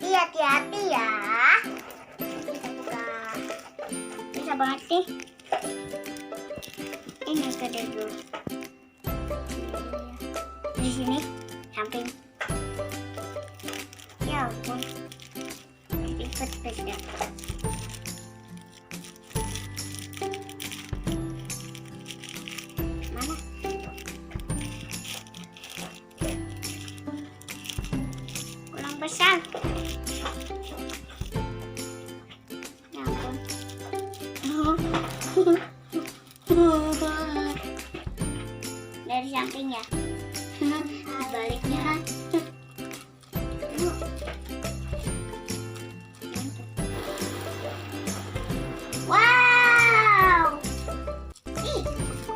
hati-hati ya. Kita buka. Bisa banget sih. Ini gede dulu. Di sini samping. Ya ampun. Ribet ya. Mana? Kurang besar. Ya ampun. Dari samping ya. Baliknya. Wow. Ih,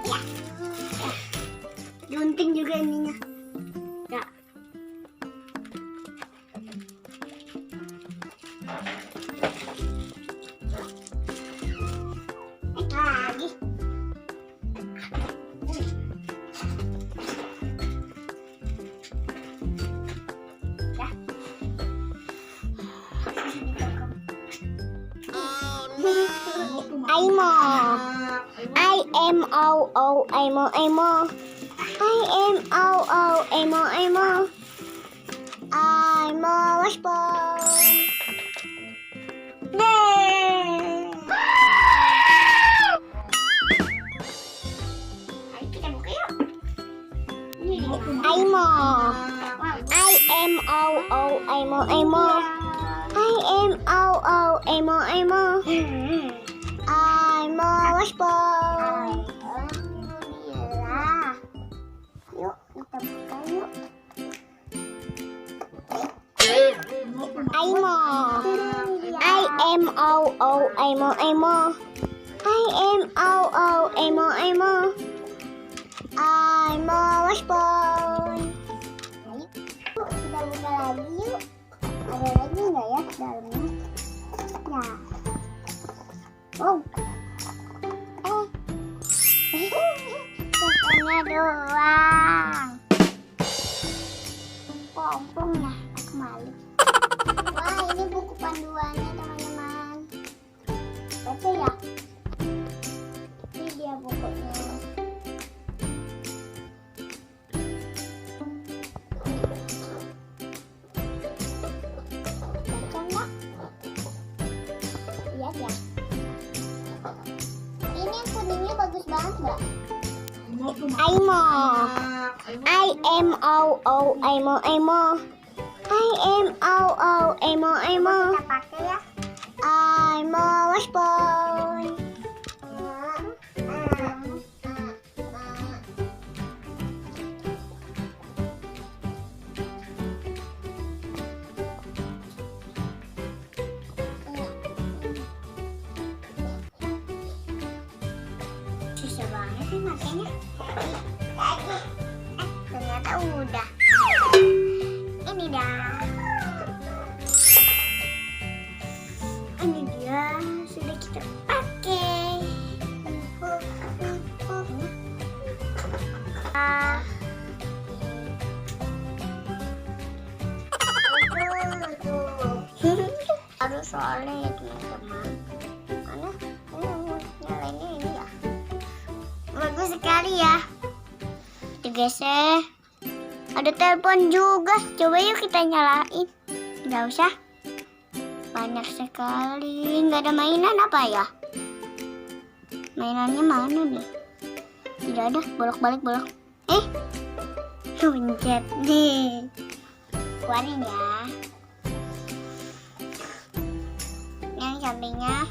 ya. Gunting juga ininya. Ya. Lagi. Imo. Waspon. Ayo kita buka yuk. Imo. Waspon. Yuk kita buka yuk. Waspon. Kita buka lagi yuk. Ada lagi nggak ya dalamnya? Ya. Oh. Bukannya doang. Pompong ya, aku malu. Wah, ini buku panduannya teman-teman. Baca ya. Ini dia bukunya. Baca nggak? Lihat ya. Ini yang kuningnya bagus banget nggak? Kita pakai ya. Waspon. Susah banget sih makanya. Ternyata udah. Ini dah. Ini dia sudah kita pakai. Harus soalnya ya teman-teman. Mana? Nyalainnya ini ya. Bagus sekali ya. Tuh guys ya. Ada telepon juga. Coba yuk kita nyalain. Nggak usah. Banyak sekali. Nggak ada mainan apa ya? Mainannya mana nih? Tidak ada. Bolak-balik bolak. Pencet nih. Keluarin ya. Yang sampingnya.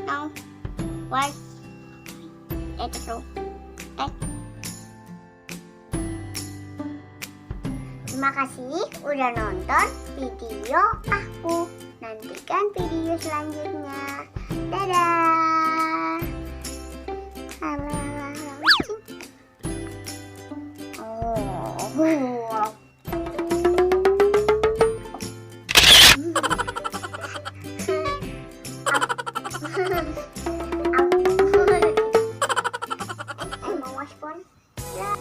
No. What? Itu. Terima kasih udah nonton video aku. Nantikan video selanjutnya. Dadah. Wow. Mau waspon? Ya.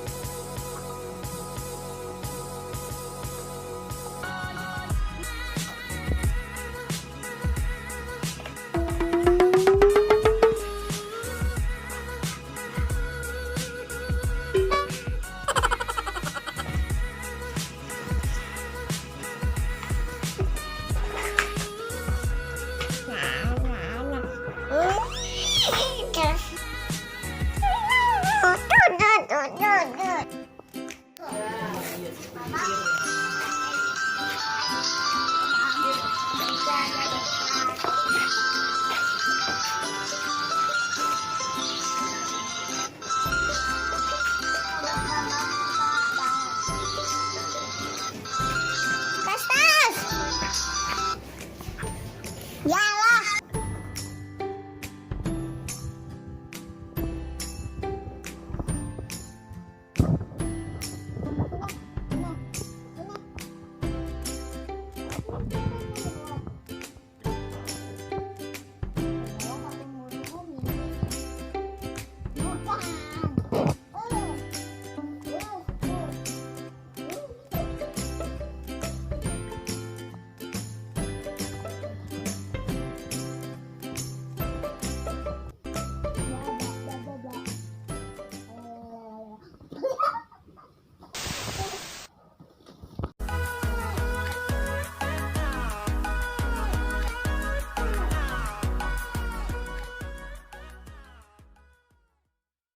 Mama.